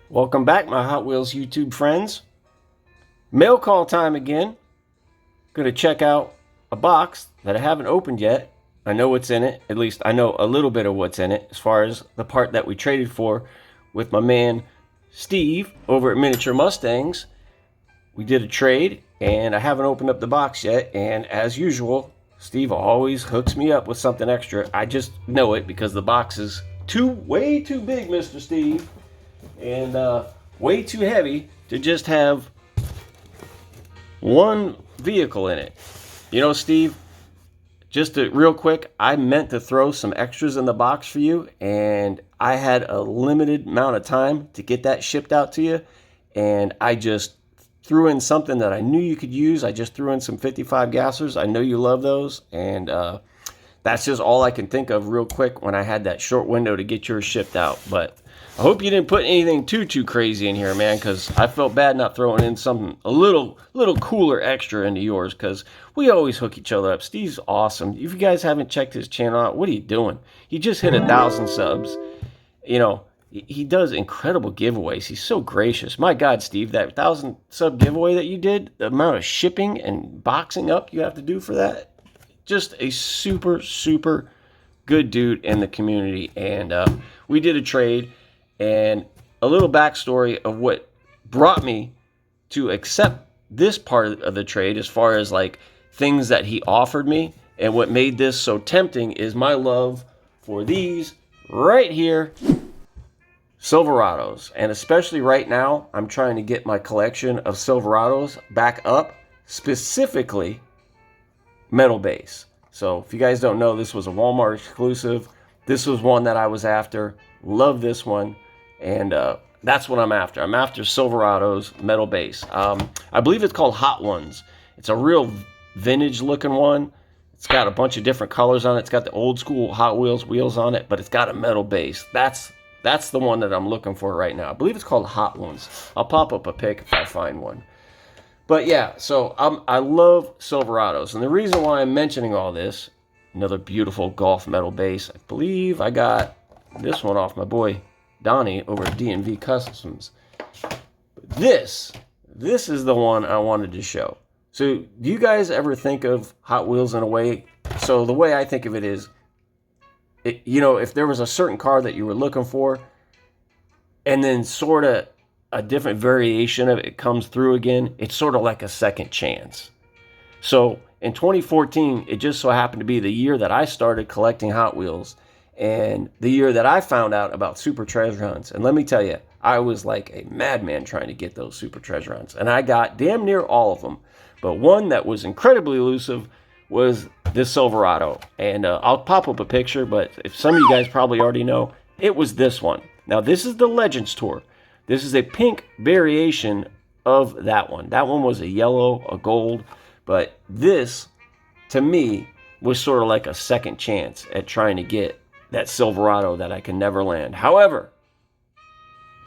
Welcome back, my Hot Wheels YouTube friends. Mail call time again. Gonna check out a box that I haven't opened yet. I know what's in it. At least I know a little bit of what's in it as far as the part that we traded for with my man Steve over at Miniature Mustangs. We did a trade and I haven't opened up the box yet. And as usual, Steve always hooks me up with something extra. I just know it because the box is way too big, Mr. Steve. And way too heavy to just have one vehicle in it. You know, Steve, real quick, I meant to throw some extras in the box for you, and I had a limited amount of time to get that shipped out to you, and I just threw in something that I knew you could use. I just threw in some 55 gassers. I know you love those, and that's just all I can think of real quick when I had that short window to get yours shipped out. But I hope you didn't put anything too crazy in here, man, because I felt bad not throwing in something a little cooler extra into yours, because we always hook each other up. Steve's awesome. If you guys haven't checked his channel out, what are you doing? He just hit 1,000 subs. You know, he does incredible giveaways. He's so gracious. My God, Steve, that 1,000 sub giveaway that you did, the amount of shipping and boxing up you have to do for that, just a super good dude in the community. And we did a trade. And a little backstory of what brought me to accept this part of the trade, as far as like things that he offered me, and what made this so tempting is my love for these right here, Silverados. And especially right now, I'm trying to get my collection of Silverados back up, specifically metal base. So if you guys don't know, this was a Walmart exclusive. This was one that I was after. Love this one. And that's what I'm after. I'm after Silverados metal base. I believe it's called Hot Ones. It's a real vintage looking one. It's got a bunch of different colors on it. It's got the old school Hot Wheels wheels on it, but it's got a metal base. That's the one that I'm looking for right now. I believe it's called Hot Ones. I'll pop up a pic if I find one. But yeah, so I love Silverados. And the reason why I'm mentioning all this, another beautiful golf metal base. I believe I got this one off my boy Donnie over at D&V Customs. This is the one I wanted to show. So do you guys ever think of Hot Wheels in a way? So the way I think of it is, you know, if there was a certain car that you were looking for, and then sort of a different variation of it comes through again, it's sort of like a second chance. So in 2014, it just so happened to be the year that I started collecting Hot Wheels, and the year that I found out about super treasure hunts. And let me tell you, I was like a madman trying to get those super treasure hunts. And I got damn near all of them. But one that was incredibly elusive was this Silverado. And I'll pop up a picture, but if some of you guys probably already know, it was this one. Now, this is the Legends Tour. This is a pink variation of that one. That one was a yellow, a gold. But this, to me, was sort of like a second chance at trying to get that Silverado that I can never land. However,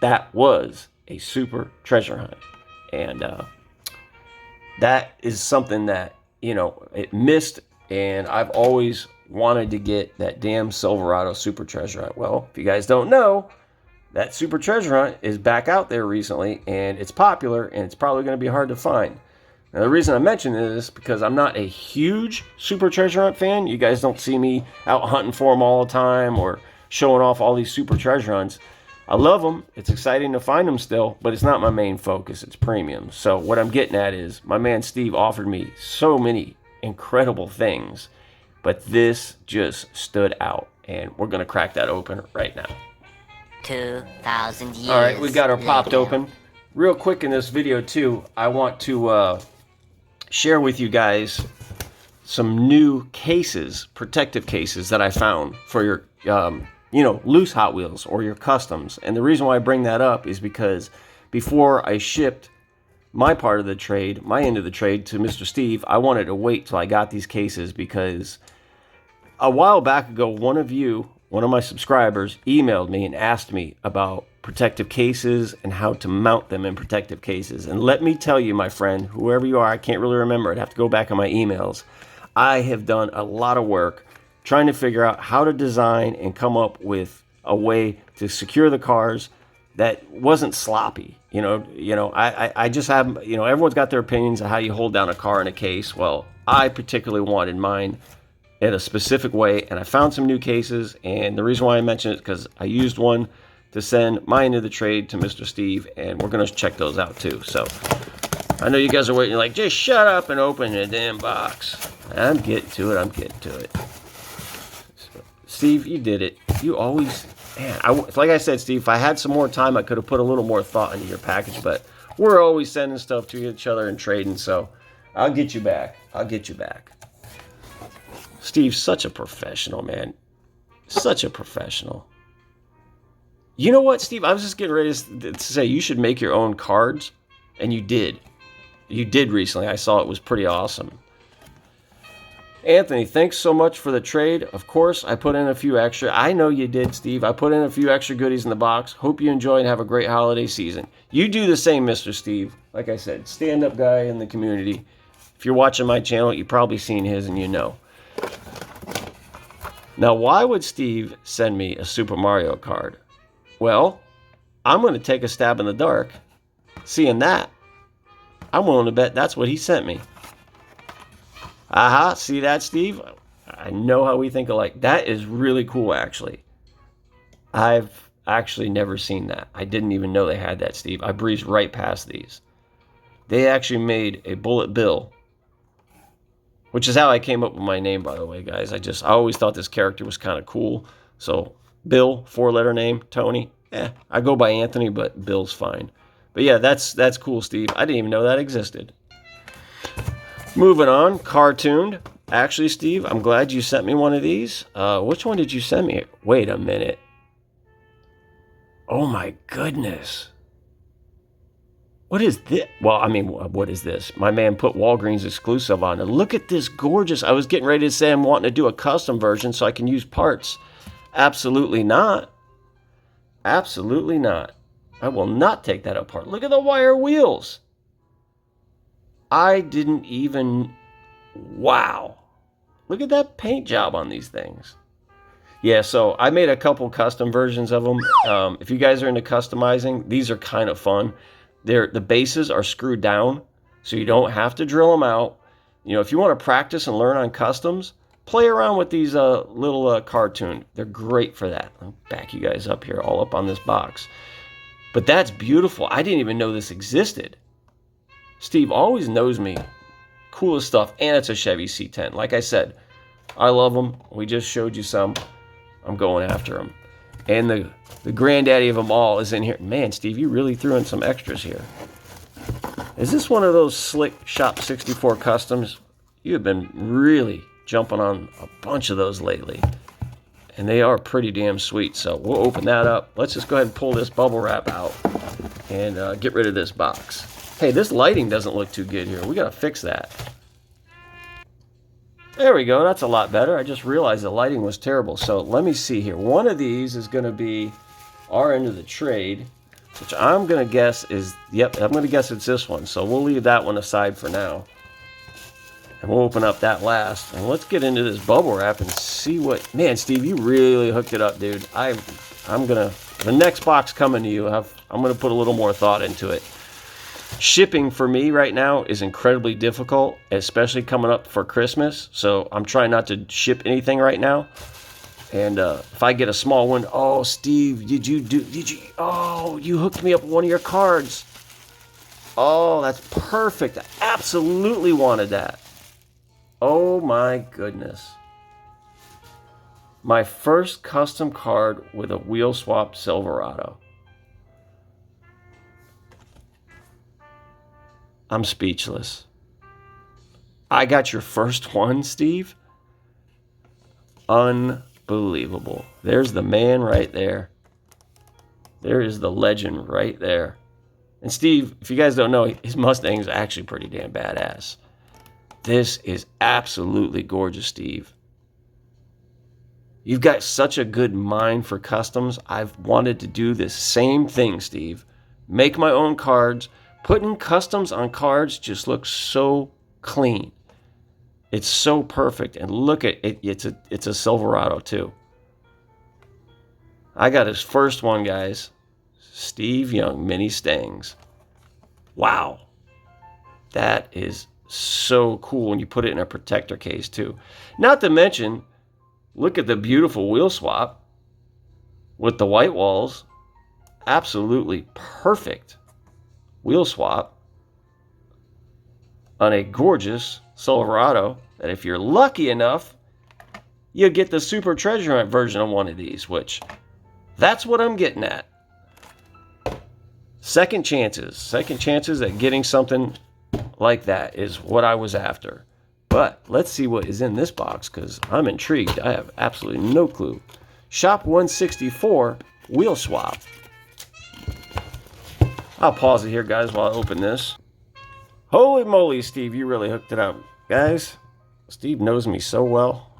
that was a super treasure hunt. And that is something that, you know, it missed. And I've always wanted to get that damn Silverado super treasure hunt. Well, if you guys don't know, that super treasure hunt is back out there recently. And it's popular. And it's probably going to be hard to find. Now, the reason I mention this is because I'm not a huge super treasure hunt fan. You guys don't see me out hunting for them all the time or showing off all these super treasure hunts. I love them. It's exciting to find them still, but it's not my main focus. It's premium. So what I'm getting at is my man Steve offered me so many incredible things, but this just stood out, and we're going to crack that open right now. 2,000 years. All right, we got our later. popped open. Real quick in this video too, I want to share with you guys some new cases, protective cases that I found for your, you know, loose Hot Wheels or your customs. And the reason why I bring that up is because before I shipped my part of the trade, my end of the trade to Mr. Steve, I wanted to wait till I got these cases because a while back ago, one of my subscribers emailed me and asked me about protective cases and how to mount them in protective cases. And let me tell you, my friend, whoever you are, I can't really remember. I'd have to go back on my emails. I have done a lot of work trying to figure out how to design and come up with a way to secure the cars that wasn't sloppy. I just have, everyone's got their opinions on how you hold down a car in a case. Well, I particularly wanted mine in a specific way, and I found some new cases, and the reason why I mention it is because I used one to send mine into the trade to Mr. Steve, and we're going to check those out too. So I know you guys are waiting, like, just shut up and open the damn box. I'm getting to it. Steve, you did it. You always, man, like I said, Steve, if I had some more time, I could have put a little more thought into your package, but we're always sending stuff to each other and trading, so I'll get you back. Steve's such a professional, man. Such a professional. You know what, Steve? I was just getting ready to say you should make your own cards, and you did. You did recently. I saw it was pretty awesome. Anthony, thanks so much for the trade. Of course, I put in a few extra. I know you did, Steve. I put in a few extra goodies in the box. Hope you enjoy and have a great holiday season. You do the same, Mr. Steve. Like I said, stand-up guy in the community. If you're watching my channel, you've probably seen his and you know. Now, why would Steve send me a Super Mario card? Well, I'm going to take a stab in the dark. Seeing that, I'm willing to bet that's what he sent me. Aha, see that, Steve? I know how we think alike. That is really cool, actually. I've actually never seen that. I didn't even know they had that, Steve. I breezed right past these. They actually made a bullet bill, which is how I came up with my name, by the way, guys. I always thought this character was kind of cool. So, Bill, 4-letter name, Tony. I go by Anthony, but Bill's fine. But yeah, that's cool, Steve. I didn't even know that existed. Moving on, cartooned. Actually, Steve, I'm glad you sent me one of these. Which one did you send me? Wait a minute. Oh my goodness. What is this? Well, I mean, what is this? My man put Walgreens exclusive on it. Look at this gorgeous. I was getting ready to say I'm wanting to do a custom version so I can use parts. Absolutely not. Absolutely not. I will not take that apart. Look at the wire wheels. I didn't even... Wow. Look at that paint job on these things. Yeah, so I made a couple custom versions of them. If you guys are into customizing, these are kind of fun. The bases are screwed down, so you don't have to drill them out. If you want to practice and learn on customs, play around with these little cartoon. They're great for that. I'll back you guys up here, all up on this box. But that's beautiful. I didn't even know this existed. Steve always knows me. Coolest stuff. And it's a Chevy C10. Like I said, I love them. We just showed you some. I'm going after them. And the granddaddy of them all is in here. Man, Steve, you really threw in some extras here. Is this one of those slick Shop 64 customs? You have been really jumping on a bunch of those lately. And they are pretty damn sweet. So we'll open that up. Let's just go ahead and pull this bubble wrap out and get rid of this box. Hey, this lighting doesn't look too good here. We got to fix that. There we go. That's a lot better. I just realized the lighting was terrible. So let me see here. One of these is going to be our end of the trade, which I'm going to guess is, yep, I'm going to guess it's this one. So we'll leave that one aside for now. And we'll open up that last. And let's get into this bubble wrap and see what... Man, Steve, you really hooked it up, dude. I'm going to... The next box coming to you, I'm going to put a little more thought into it. Shipping for me right now is incredibly difficult, especially coming up for Christmas. So I'm trying not to ship anything right now. And if I get a small one, oh, Steve, you hooked me up with one of your cards. Oh, that's perfect. I absolutely wanted that. Oh my goodness. My first custom card with a wheel swap Silverado. I'm speechless. I got your first one, Steve? Unbelievable. There's the man right there. There is the legend right there. And Steve, if you guys don't know, his Mustang is actually pretty damn badass. This is absolutely gorgeous, Steve. You've got such a good mind for customs. I've wanted to do this same thing, Steve. Make my own cards. Putting customs on cards just looks so clean. It's so perfect. And look at it. It's a Silverado too. I got his first one, guys. Steve Young Mini Stangs. Wow. That is so cool when you put it in a protector case too. Not to mention, look at the beautiful wheel swap with the white walls. Absolutely perfect wheel swap on a gorgeous Silverado that if you're lucky enough, you'll get the Super Treasure Hunt version of one of these, which that's what I'm getting at. Second chances at getting something like that is what I was after. But let's see what is in this box because I'm intrigued. I have absolutely no clue. Shop 164 wheel swap. I'll pause it here, guys, while I open this. Holy moly, Steve, you really hooked it up. Guys, Steve knows me so well.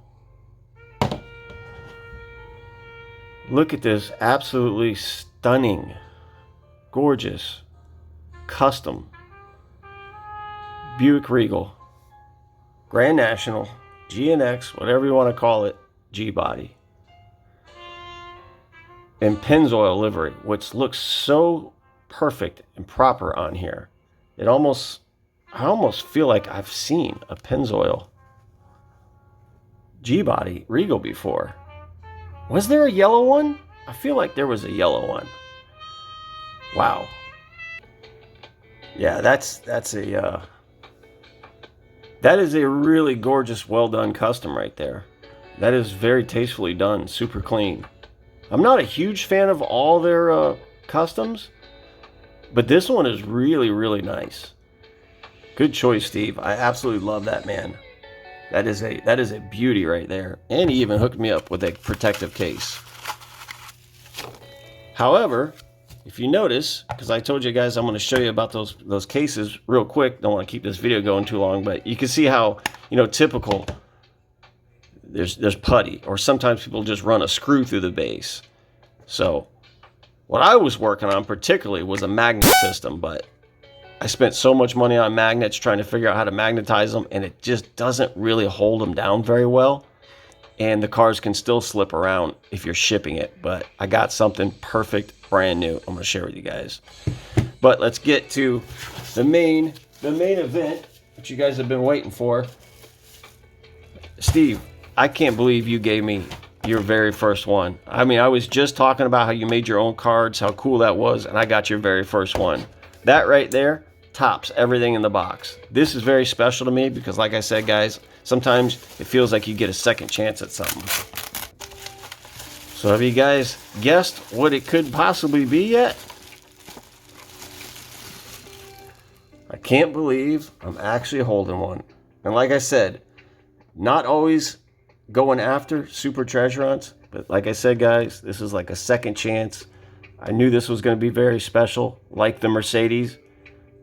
Look at this absolutely stunning, gorgeous, custom Buick Regal, Grand National, GNX, whatever you want to call it, G-body. And Pennzoil livery, which looks so perfect and proper on here. I almost feel like I've seen a Pennzoil G-body Regal before. Was there a yellow one? I feel like there was a yellow one. Wow. Yeah, that is a really gorgeous, well done custom right there. That is very tastefully done, super clean. I'm not a huge fan of all their customs, but this one is really, really nice. Good choice, Steve. I absolutely love that, man. That is a beauty right there. And he even hooked me up with a protective case. However, if you notice, because I told you guys I'm going to show you about those cases real quick. Don't want to keep this video going too long, but you can see how, typical there's putty, or sometimes people just run a screw through the base. So what I was working on particularly was a magnet system, but I spent so much money on magnets trying to figure out how to magnetize them, and it just doesn't really hold them down very well. And the cars can still slip around if you're shipping it. But I got something perfect, brand new, I'm going to share with you guys. But let's get to the main event, which you guys have been waiting for. Steve, I can't believe you gave me your very first one. I mean, I was just talking about how you made your own cards, how cool that was, and I got your very first one. That right there tops everything in the box. This is very special to me because, like I said, guys, sometimes it feels like you get a second chance at something. So have you guys guessed what it could possibly be yet? I can't believe I'm actually holding one. And like I said, not always going after super treasure hunts, but like I said, guys, this is like a second chance. I knew this was going to be very special, like the Mercedes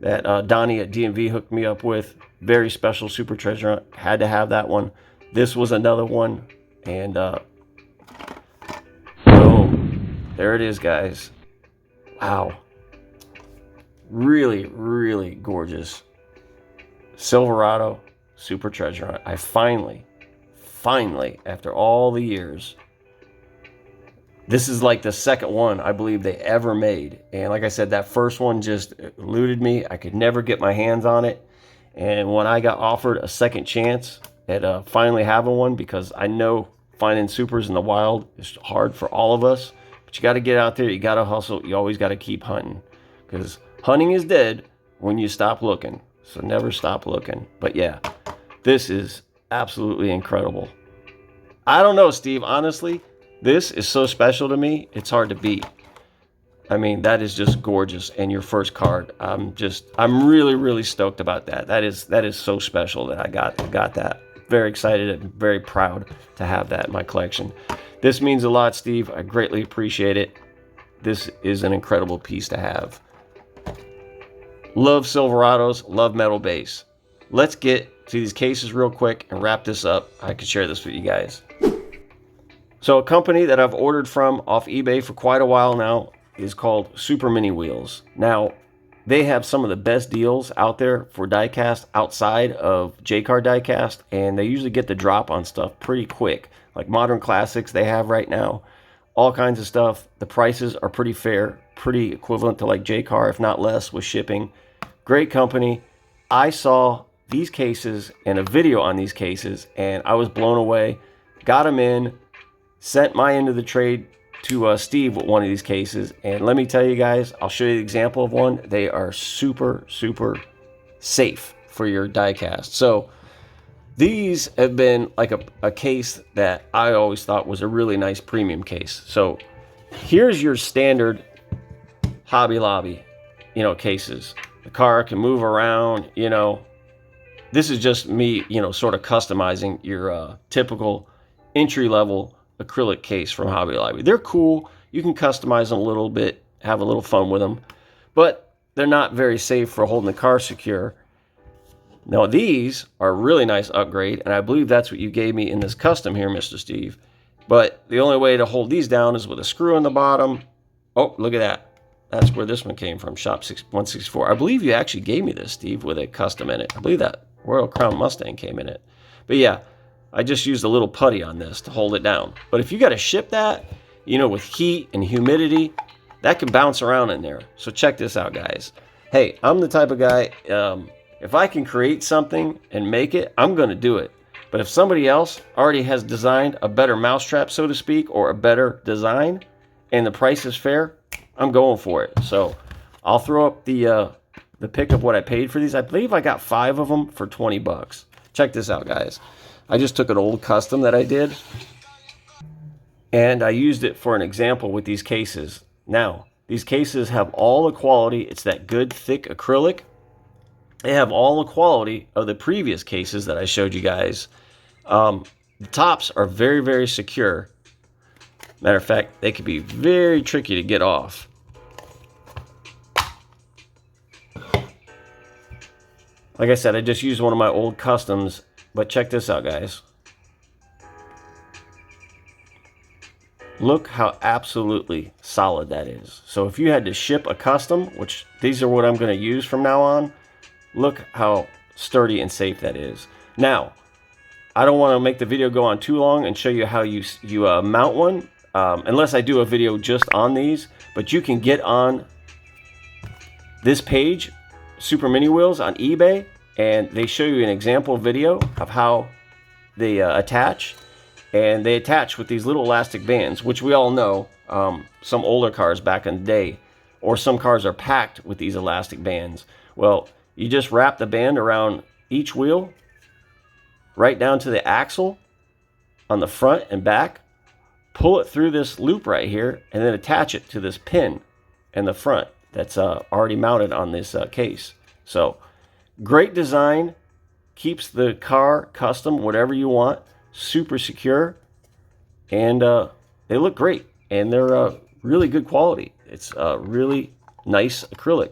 that Donnie at DMV hooked me up with. Very special super treasure hunt. Had to have that one. This was another one. And boom. There it is, guys. Wow. Really, really gorgeous Silverado super treasure hunt. I finally, after all the years, this is like the second one I believe they ever made. And like I said, that first one just eluded me. I could never get my hands on it. And when I got offered a second chance at finally having one, because I know finding supers in the wild is hard for all of us, but you got to get out there. You got to hustle. You always got to keep hunting, because hunting is dead when you stop looking. So never stop looking. But yeah, this is absolutely incredible. I don't know, Steve, honestly. This is so special to me, it's hard to beat. I mean, that is just gorgeous. And your first card, I'm really, really stoked about that. That is so special that I got that. Very excited and very proud to have that in my collection. This means a lot, Steve. I greatly appreciate it. This is an incredible piece to have. Love Silverados, love metal base. Let's get to these cases real quick and wrap this up. I can share this with you guys. So a company that I've ordered from off eBay for quite a while now is called Super Mini Wheels. Now, they have some of the best deals out there for diecast outside of J-Car diecast, and they usually get the drop on stuff pretty quick. Like modern classics they have right now all kinds of stuff. The prices are pretty fair, pretty equivalent to like J-Car, if not less, with shipping. Great company. I saw these cases and a video on these cases, and I was blown away. Got them in, sent my end of the trade to Steve with one of these cases, and let me tell you guys, I'll show you an example of one. They are super, super safe for your die cast. So these have been like a case that I always thought was a really nice premium case. So here's your standard Hobby Lobby, you know, cases. The car can move around, you know. This is just me, you know, sort of customizing your typical entry-level acrylic case from Hobby Lobby. They're cool. You can customize them a little bit, have a little fun with them, but they're not very safe for holding the car secure. Now, these are a really nice upgrade, and I believe that's what you gave me in this custom here, Mr. Steve. But the only way to hold these down is with a screw on the bottom. Oh, look at that. That's where this one came from, Shop 164. I believe you actually gave me this, Steve, with a custom in it. I believe that Royal Crown Mustang came in it. But yeah, I just used a little putty on this to hold it down. But if you got to ship that, you know, with heat and humidity, that can bounce around in there. So check this out, guys. Hey, I'm the type of guy, if I can create something and make it, I'm going to do it. But if somebody else already has designed a better mousetrap, so to speak, or a better design, and the price is fair, I'm going for it. So I'll throw up the pic of what I paid for these. I believe I got 5 of them for 20 bucks. Check this out, guys. I just took an old custom that I did, and I used it for an example with these cases. Now, these cases have all the quality. It's that good, thick acrylic. They have all the quality of the previous cases that I showed you guys. The tops are very, very secure. Matter of fact, they can be very tricky to get off. Like I said, I just used one of my old customs, but check this out, guys. Look how absolutely solid that is. So if you had to ship a custom, which these are what I'm going to use from now on, look how sturdy and safe that is. Now, I don't want to make the video go on too long and show you how you mount one, unless I do a video just on these. But you can get on this page, Super Mini Wheels, on eBay, and they show you an example video of how they attach. And they attach with these little elastic bands, which we all know, some older cars back in the day, or some cars are packed with these elastic bands. Well, you just wrap the band around each wheel, right down to the axle on the front and back, pull it through this loop right here, and then attach it to this pin in the front that's already mounted on this case. So, great design, keeps the car custom, whatever you want, super secure, and they look great, and they're really good quality. It's really nice acrylic.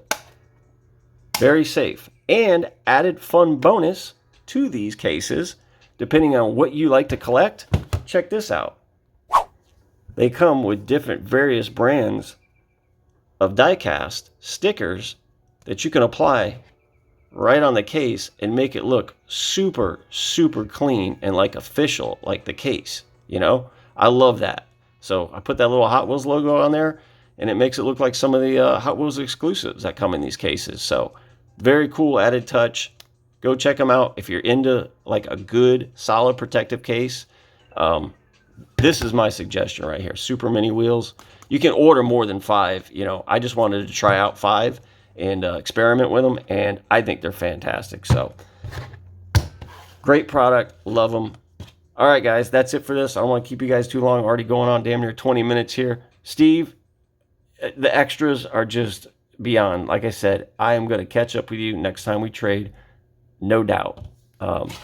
Very safe. And added fun bonus to these cases, depending on what you like to collect, check this out. They come with different various brands of die-cast stickers that you can apply right on the case and make it look super, super clean and like official, like the case, you know? I love that. So I put that little Hot Wheels logo on there, and it makes it look like some of the Hot Wheels exclusives that come in these cases. So very cool added touch. Go check them out if you're into like a good, solid protective case. This is my suggestion right here, Super Mini Wheels. You can order more than 5. You know, I just wanted to try out 5 and experiment with them, and I think they're fantastic. So great product, love them. All right, guys, that's it for this. I don't want to keep you guys too long. Already going on damn near 20 minutes here. Steve, the extras are just beyond. Like I said, I am going to catch up with you next time we trade, no doubt.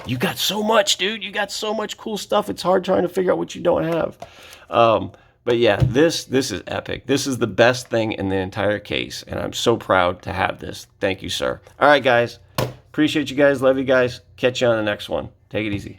You got so much, dude. You got so much cool stuff. It's hard trying to figure out what you don't have. But yeah, this is epic. This is the best thing in the entire case, and I'm so proud to have this. Thank you, sir. All right, guys. Appreciate you guys. Love you guys. Catch you on the next one. Take it easy.